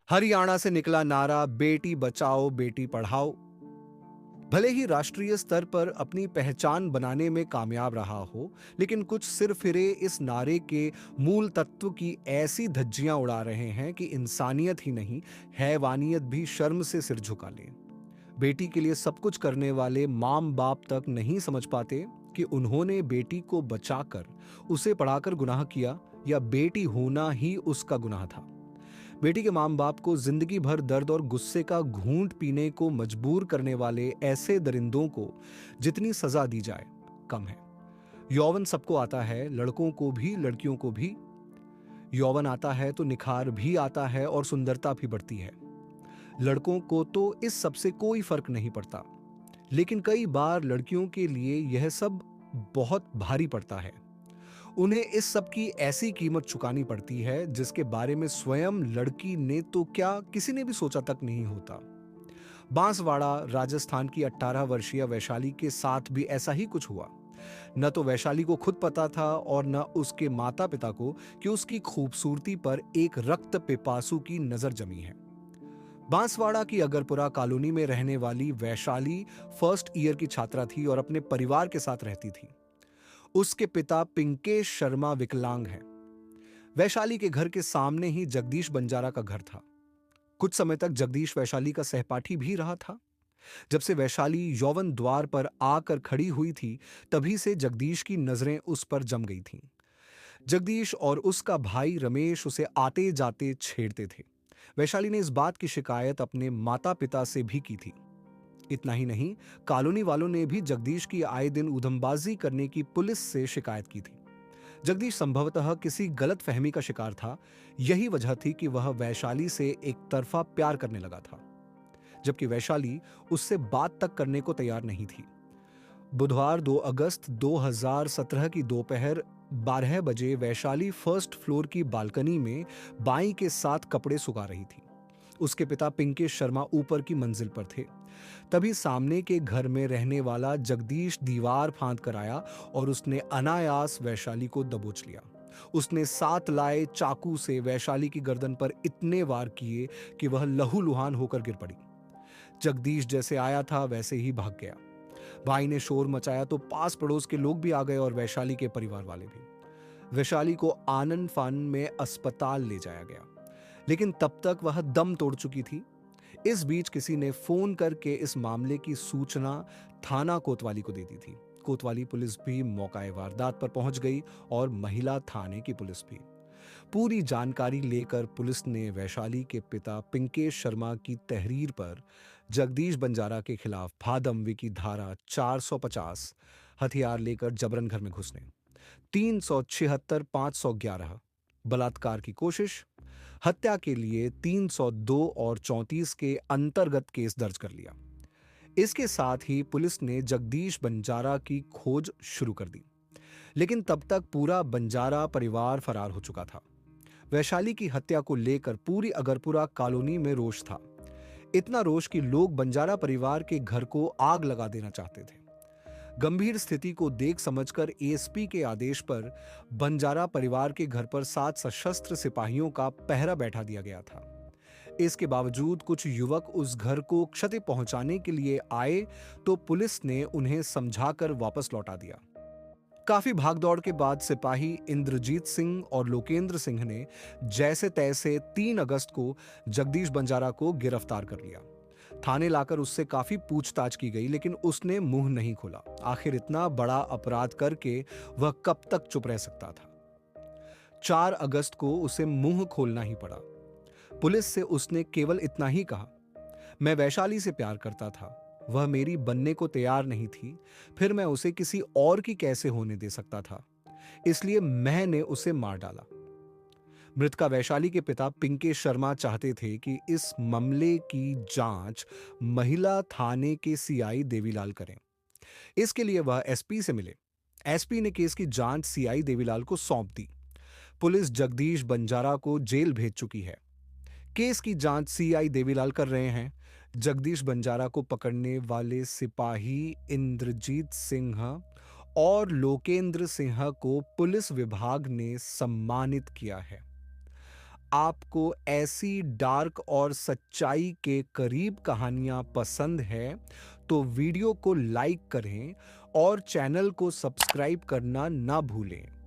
हरियाणा से निकला नारा बेटी बचाओ बेटी पढ़ाओ। भले ही राष्ट्रीय स्तर पर अपनी पहचान बनाने में कामयाब रहा हो, लेकिन कुछ सिरफिरे इस नारे के मूल तत्व की ऐसी धज्जियां उड़ा रहे हैं कि इंसानियत ही नहीं, हैवानियत भी शर्म से सिर झुका ले। बेटी के लिए सब कुछ करने वाले माम बाप तक नहीं समझ पाते कि उन्होंने बेटी को बचाकर, उसे पढ़ाकर गुनाह किया, या बेटी होना ही उसका गुनाह था। बेटी के माँ बाप को जिंदगी भर दर्द और गुस्से का घूंट पीने को मजबूर करने वाले ऐसे दरिंदों को जितनी सजा दी जाए कम है। यौवन सबको आता है, लड़कों को भी लड़कियों को भी। यौवन आता है तो निखार भी आता है और सुंदरता भी बढ़ती है। लड़कों को तो इस सब से कोई फर्क नहीं पड़ता, लेकिन कई बार लड़कियों के लिए यह सब बहुत भारी पड़ता है। उन्हें इस सब की ऐसी कीमत चुकानी पड़ती है जिसके बारे में स्वयं लड़की ने तो क्या किसी ने भी सोचा तक नहीं होता। बांसवाड़ा राजस्थान की 18 वर्षीय वैशाली के साथ भी ऐसा ही कुछ हुआ। न तो वैशाली को खुद पता था और न उसके माता पिता को कि उसकी खूबसूरती पर एक रक्त पिपासु की नजर जमी है। बांसवाड़ा की अगरपुरा कॉलोनी में रहने वाली वैशाली फर्स्ट ईयर की छात्रा थी और अपने परिवार के साथ रहती थी। उसके पिता पिंकेश शर्मा विकलांग हैं। वैशाली के घर के सामने ही जगदीश बंजारा का घर था। कुछ समय तक जगदीश वैशाली का सहपाठी भी रहा था। जब से वैशाली यौवन द्वार पर आकर खड़ी हुई थी, तभी से जगदीश की नजरें उस पर जम गई थीं। जगदीश और उसका भाई रमेश उसे आते जाते छेड़ते थे। वैशाली ने इस बात की शिकायत अपने माता पिता से भी की थी। इतना ही नहीं, कॉलोनी वालों ने भी जगदीश की आए दिन उधमबाजी करने की पुलिस से शिकायत की थी। जगदीश संभवतः किसी गलत फहमी का शिकार था। यही वजह थी कि वह वैशाली से एक तरफा प्यार करने लगा था, जबकि वैशाली उससे बात तक करने को तैयार नहीं थी। बुधवार 2 अगस्त 2017 की दोपहर 12 बजे वैशाली फर्स्ट फ्लोर की बालकनी में बाई के साथ कपड़े सुखा रही थी। उसके पिता पिंकेश शर्मा ऊपर की मंजिल पर थे। तभी सामने के घर में रहने वाला जगदीश दीवार फांद कर आया और उसने अनायास वैशाली को दबोच लिया। उसने 7 लाए चाकू से वैशाली की गर्दन पर इतने वार किए कि वह लहूलुहान होकर गिर पड़ी। जगदीश जैसे आया था वैसे ही भाग गया। भाई ने शोर मचाया तो पास पड़ोस के लोग भी आ गए और वैशाली के परिवार वाले भी। वैशाली को आनन फानन में अस्पताल ले जाया गया, लेकिन तब तक वह दम तोड़ चुकी थी। इस बीच किसी ने फोन करके इस मामले की सूचना थाना कोतवाली को दे दी थी। कोतवाली पुलिस भी मौकाए वारदात पर पहुंच गई और महिला थाने की पुलिस भी। पूरी जानकारी लेकर पुलिस ने वैशाली के पिता पिंकेश शर्मा की तहरीर पर जगदीश बंजारा के खिलाफ भादमवी की धारा 450, हथियार लेकर जबरन घर में घुसने, 376 511, बलात्कार की कोशिश, हत्या के लिए 302 और 34 के अंतर्गत केस दर्ज कर लिया। इसके साथ ही पुलिस ने जगदीश बंजारा की खोज शुरू कर दी, लेकिन तब तक पूरा बंजारा परिवार फरार हो चुका था। वैशाली की हत्या को लेकर पूरी अगरपुरा कॉलोनी में रोष था। इतना रोष कि लोग बंजारा परिवार के घर को आग लगा देना चाहते थे। गंभीर स्थिति को देख समझकर एएसपी के आदेश पर बंजारा परिवार के घर पर 7 सशस्त्र सिपाहियों का पहरा बैठा दिया गया था। इसके बावजूद कुछ युवक उस घर को क्षति पहुंचाने के लिए आए तो पुलिस ने उन्हें समझाकर वापस लौटा दिया। काफी भागदौड़ के बाद सिपाही इंद्रजीत सिंह और लोकेंद्र सिंह ने जैसे तैसे 3 अगस्त को जगदीश बंजारा को गिरफ्तार कर लिया। थाने लाकर उससे काफी पूछताछ की गई, लेकिन उसने मुंह नहीं खोला। आखिर इतना बड़ा अपराध करके वह कब तक चुप रह सकता था। 4 अगस्त को उसे मुंह खोलना ही पड़ा। पुलिस से उसने केवल इतना ही कहा, मैं वैशाली से प्यार करता था, वह मेरी बनने को तैयार नहीं थी, फिर मैं उसे किसी और की कैसे होने दे सकता था, इसलिए मैंने उसे मार डाला। मृतका वैशाली के पिता पिंकेश शर्मा चाहते थे कि इस मामले की जांच महिला थाने के सीआई देवीलाल करें। इसके लिए वह एसपी से मिले। एसपी ने केस की जांच सीआई देवीलाल को सौंप दी। पुलिस जगदीश बंजारा को जेल भेज चुकी है। केस की जांच सीआई देवीलाल कर रहे हैं। जगदीश बंजारा को पकड़ने वाले सिपाही इंद्रजीत सिंह और लोकेंद्र सिंह को पुलिस विभाग ने सम्मानित किया है। आपको ऐसी डार्क और सच्चाई के करीब कहानियां पसंद है, तो वीडियो को लाइक करें और चैनल को सब्सक्राइब करना ना भूलें।